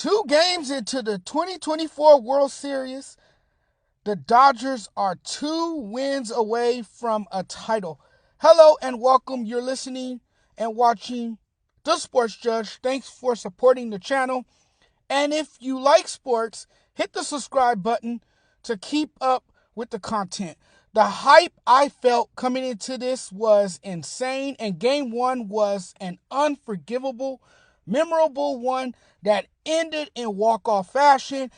2 games into the 2024 World Series, the Dodgers are 2 wins away from a title. Hello and welcome. You're listening and watching The Sports Judge. Thanks for supporting the channel. And if you like sports, hit the subscribe button to keep up with the content. The hype I felt coming into this was insane, and Game 1 was an unforgivable, memorable one that ended in walk-off fashion.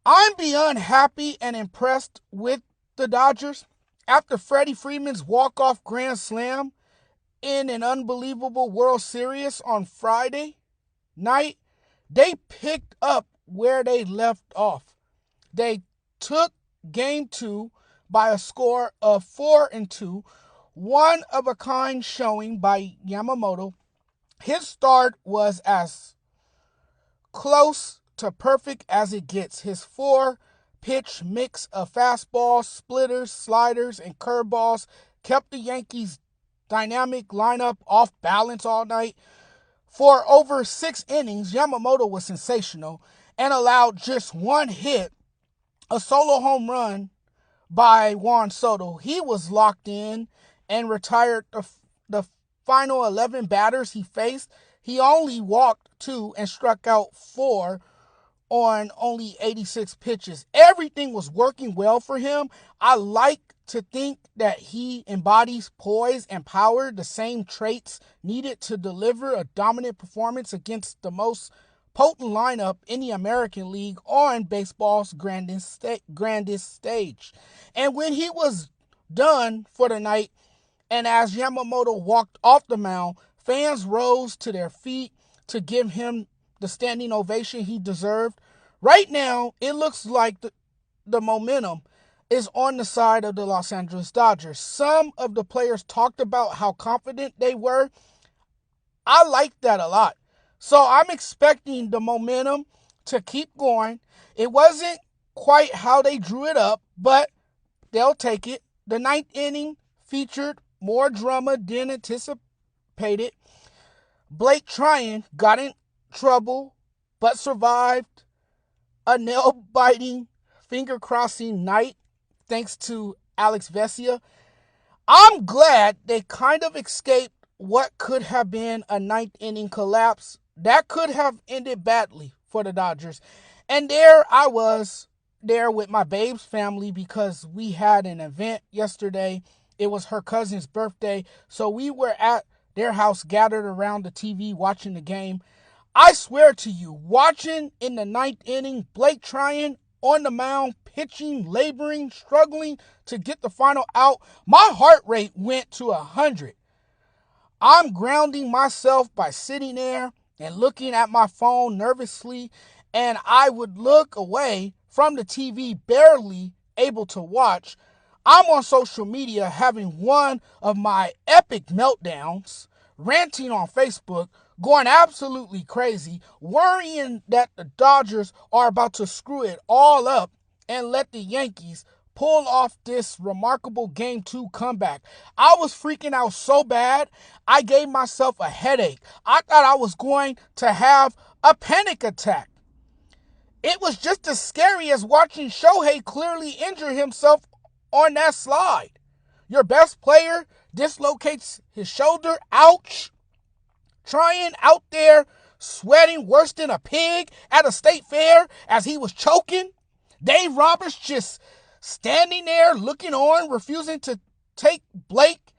I'm beyond happy and impressed with the Dodgers. After Freddie Freeman's walk-off grand slam in an unbelievable World Series on Friday night, they picked up where they left off. They took Game 2 by a score of 4-2, one-of-a-kind showing by Yamamoto. His start was as close to perfect as it gets. His 4-pitch mix of fastballs, splitters, sliders, and curveballs kept the Yankees' dynamic lineup off balance all night. For over 6 innings, Yamamoto was sensational and allowed just one hit, a solo home run by Juan Soto. He was locked in and retired the final 11 batters he faced. He only walked 2 and struck out 4 on only 86 pitches. Everything was working well for him. I like to think that he embodies poise and power, the same traits needed to deliver a dominant performance against the most potent lineup in the American League on baseball's grandest stage. And when he was done for the night, and as Yamamoto walked off the mound, fans rose to their feet to give him the standing ovation he deserved. Right now, it looks like the momentum is on the side of the Los Angeles Dodgers. Some of the players talked about how confident they were. I like that a lot. So I'm expecting the momentum to keep going. It wasn't quite how they drew it up, but they'll take it. The 9th inning featured more drama than anticipated. Blake Tryon got in trouble, but survived a nail-biting, finger-crossing night thanks to Alex Vesia. I'm glad they kind of escaped what could have been a 9th inning collapse. That could have ended badly for the Dodgers. And there I was, there with my babe's family because we had an event yesterday. It was her cousin's birthday. So we were at their house gathered around the TV watching the game. I swear to you, watching in the 9th inning, Blake Tryon on the mound, pitching, laboring, struggling to get the final out, my heart rate went to 100. I'm grounding myself by sitting there and looking at my phone nervously, and I would look away from the TV, barely able to watch. I'm on social media having one of my epic meltdowns, ranting on Facebook, going absolutely crazy, worrying that the Dodgers are about to screw it all up and let the Yankees pull off this remarkable Game 2 comeback. I was freaking out so bad, I gave myself a headache. I thought I was going to have a panic attack. It was just as scary as watching Shohei clearly injure himself on that slide. Your best player dislocates his shoulder. Ouch. Tryon out there sweating worse than a pig at a state fair as he was choking. Dave Roberts just standing there looking on, refusing to take Blake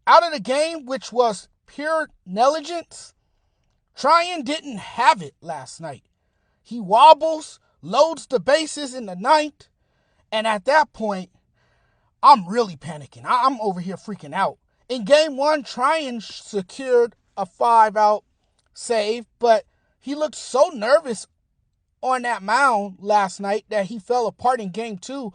out of the game, which was pure negligence. Tryon didn't have it last night. He wobbles, loads the bases in the 9th, and at that point, I'm really panicking. I'm over here freaking out. In Game 1, Tryon secured a 5-out save, but he looked so nervous on that mound last night that he fell apart in Game 2.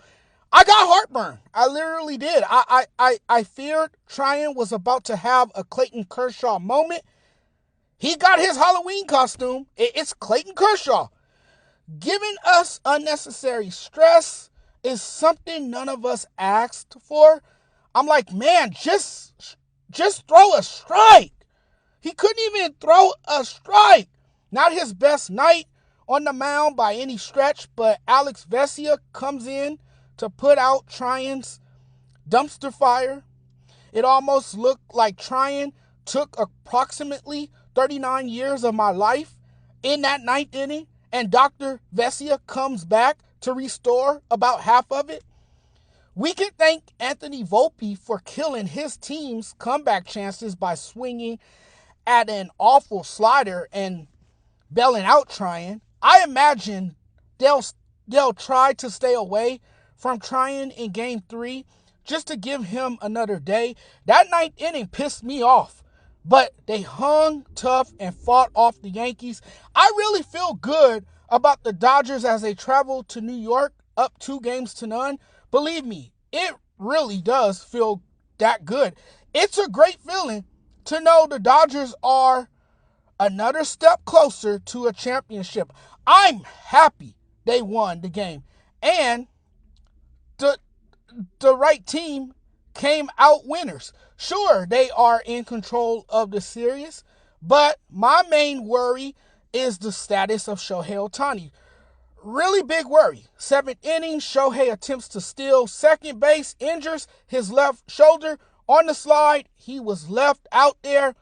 I got heartburn. I literally did. I feared Tryon was about to have a Clayton Kershaw moment. He got his Halloween costume. It's Clayton Kershaw. Giving us unnecessary stress is something none of us asked for. I'm like, man, just throw a strike. He couldn't even throw a strike. Not his best night on the mound by any stretch, but Alex Vesia comes in to put out Tryon's dumpster fire. It almost looked like Tryon took approximately 39 years of my life in that ninth inning, and Dr. Vesia comes back to restore about half of it. We can thank Anthony Volpe for killing his team's comeback chances by swinging at an awful slider and bailing out Tryon. I imagine they'll try to stay away from Tryon in Game 3 just to give him another day. That ninth inning pissed me off, but they hung tough and fought off the Yankees. I really feel good about the Dodgers as they travel to New York up 2-0. Believe me, it really does feel that good. It's a great feeling to know the Dodgers are another step closer to a championship. I'm happy they won the game. And the right team came out winners. Sure, they are in control of the series, but my main worry is the status of Shohei Ohtani. Really big worry. 7th inning, Shohei attempts to steal second base, injures his left shoulder on the slide. He was left out there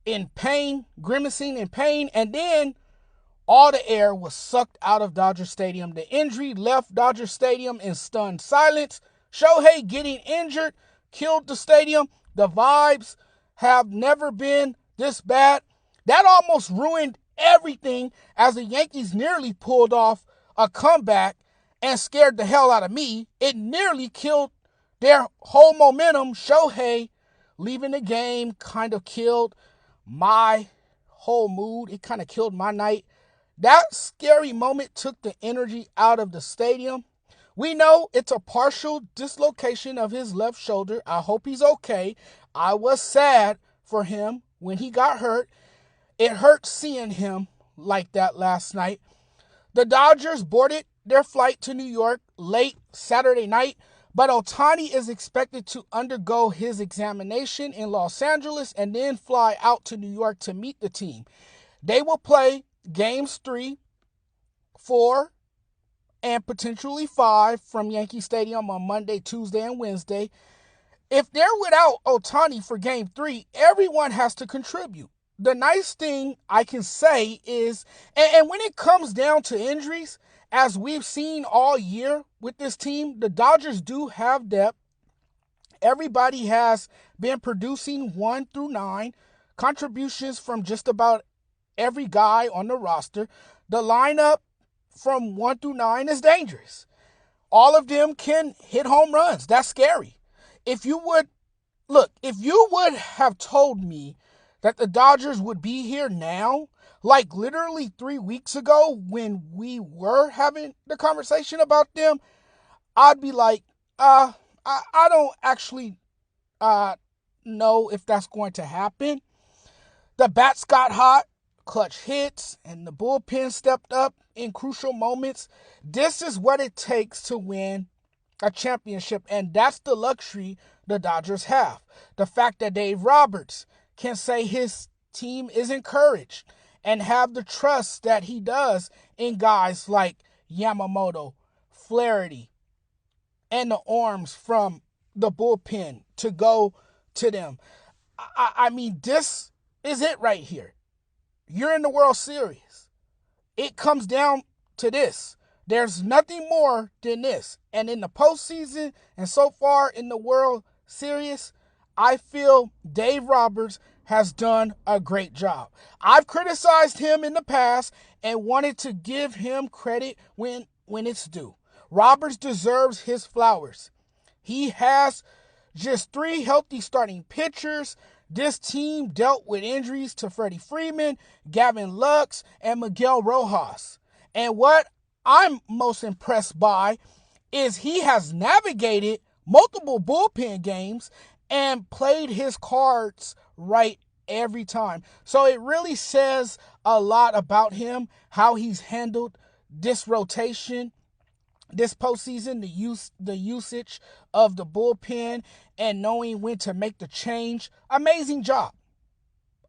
in pain, grimacing in pain, and then all the air was sucked out of Dodger Stadium. The injury left Dodger Stadium in stunned silence. Shohei getting injured killed the stadium. The vibes have never been this bad. That almost ruined everything as the Yankees nearly pulled off a comeback and scared the hell out of me. It nearly killed their whole momentum. Shohei leaving the game kind of killed my whole mood. It kind of killed my night. That scary moment took the energy out of the stadium. We know it's a partial dislocation of his left shoulder. I hope he's okay. I was sad for him when he got hurt. It hurt seeing him like that last night. The Dodgers boarded their flight to New York late Saturday night, but Ohtani is expected to undergo his examination in Los Angeles and then fly out to New York to meet the team. They will play Games 3, 4, and potentially 5 from Yankee Stadium on Monday, Tuesday, and Wednesday. If they're without Ohtani for Game 3, everyone has to contribute. The nice thing I can say is, and when it comes down to injuries, as we've seen all year with this team, the Dodgers do have depth. Everybody has been producing 1 through 9, contributions from just about every guy on the roster. The lineup from 1 through 9 is dangerous. All of them can hit home runs. That's scary. If you would have told me that the Dodgers would be here now, like literally 3 weeks ago when we were having the conversation about them, I'd be like, I don't actually know if that's going to happen. The bats got hot, clutch hits, and the bullpen stepped up in crucial moments. This is what it takes to win a championship, and that's the luxury the Dodgers have. The fact that Dave Roberts can say his team is encouraged and have the trust that he does in guys like Yamamoto, Flaherty, and the arms from the bullpen to go to them. I mean, this is it right here. You're in the World Series. It comes down to this. There's nothing more than this. And in the postseason and so far in the World Series, I feel Dave Roberts has done a great job. I've criticized him in the past and wanted to give him credit when it's due. Roberts deserves his flowers. He has just 3 healthy starting pitchers. This team dealt with injuries to Freddie Freeman, Gavin Lux, and Miguel Rojas. And what I'm most impressed by is he has navigated multiple bullpen games and played his cards right every time. So it really says a lot about him, how he's handled this rotation, this postseason, the usage of the bullpen, and knowing when to make the change. Amazing job.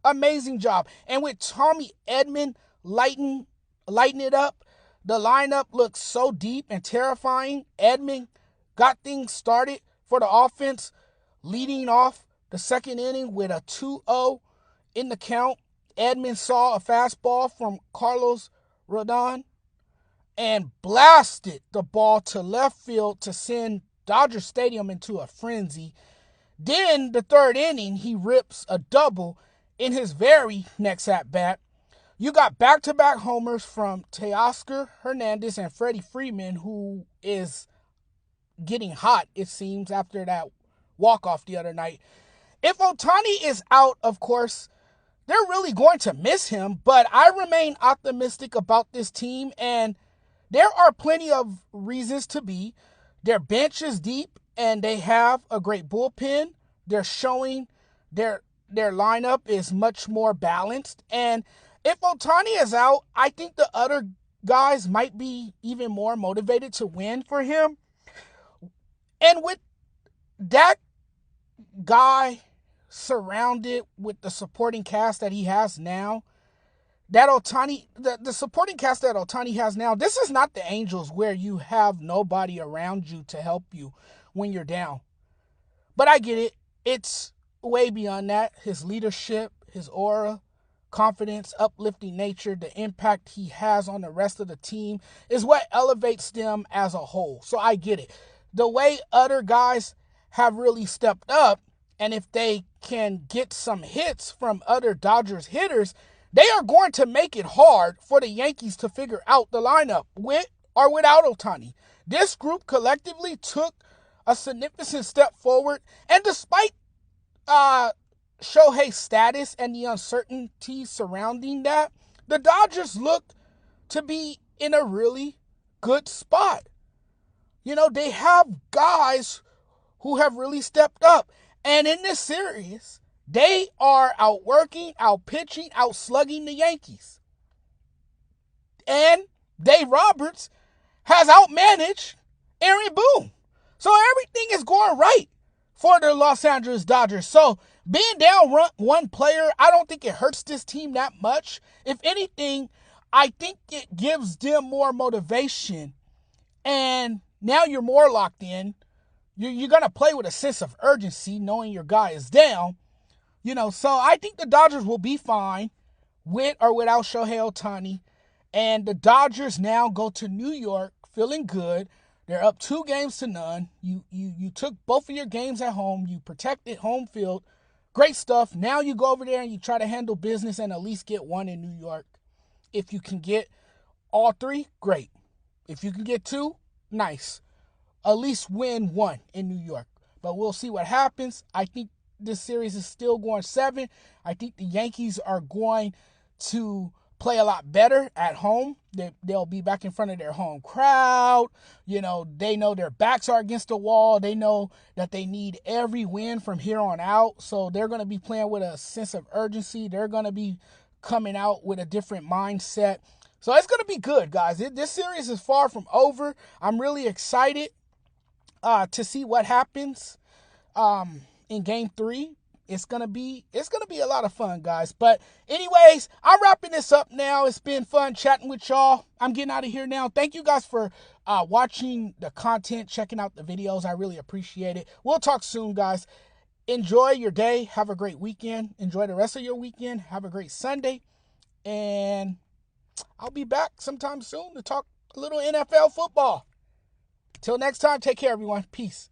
Amazing job. And with Tommy Edman lighting it up, the lineup looks so deep and terrifying. Edman got things started for the offense, leading off the second inning with a 2-0 in the count. Edman saw a fastball from Carlos Rodon and blasted the ball to left field to send Dodger Stadium into a frenzy. Then the third inning, he rips a double in his very next at-bat. You got back-to-back homers from Teoscar Hernandez and Freddie Freeman, who is getting hot, it seems, after that walk-off the other night. If Ohtani is out, of course, they're really going to miss him, but I remain optimistic about this team, and there are plenty of reasons to be. Their bench is deep, and they have a great bullpen. They're showing their lineup is much more balanced. And if Ohtani is out, I think the other guys might be even more motivated to win for him. And with that guy surrounded with the supporting cast that he has now, that Ohtani, the supporting cast that Ohtani has now, this is not the Angels where you have nobody around you to help you when you're down. But I get it. It's way beyond that. His leadership, his aura, confidence, uplifting nature, the impact he has on the rest of the team is what elevates them as a whole. So I get it. The way other guys have really stepped up, and if they can get some hits from other Dodgers hitters, they are going to make it hard for the Yankees to figure out the lineup with or without Ohtani. This group collectively took a significant step forward, and despite Shohei's status and the uncertainty surrounding that, the Dodgers look to be in a really good spot. You know, they have guys who have really stepped up, and in this series, they are outworking, outpitching, outslugging the Yankees. And Dave Roberts has outmanaged Aaron Boone. So everything is going right for the Los Angeles Dodgers. So being down one player, I don't think it hurts this team that much. If anything, I think it gives them more motivation. And now you're more locked in. You're going to play with a sense of urgency knowing your guy is down. You know, so I think the Dodgers will be fine with or without Shohei Ohtani. And the Dodgers now go to New York feeling good. They're up 2-0. You took both of your games at home. You protected home field. Great stuff. Now you go over there and you try to handle business and at least get one in New York. If you can get all three, great. If you can get two, nice. At least win one in New York. But we'll see what happens. I think this series is still going 7. I think the Yankees are going to play a lot better at home. They'll be back in front of their home crowd. You know, they know their backs are against the wall. They know that they need every win from here on out. So they're going to be playing with a sense of urgency. They're going to be coming out with a different mindset. So it's going to be good, guys. This series is far from over. I'm really excited to see what happens in Game 3. It's gonna be a lot of fun, guys. But anyways, I'm wrapping this up now. It's been fun chatting with y'all. I'm getting out of here now. Thank you guys for watching the content, checking out the videos. I really appreciate it. We'll talk soon, guys. Enjoy your day. Have a great weekend. Enjoy the rest of your weekend. Have a great Sunday. And I'll be back sometime soon to talk a little NFL football. Till next time, take care, everyone. Peace.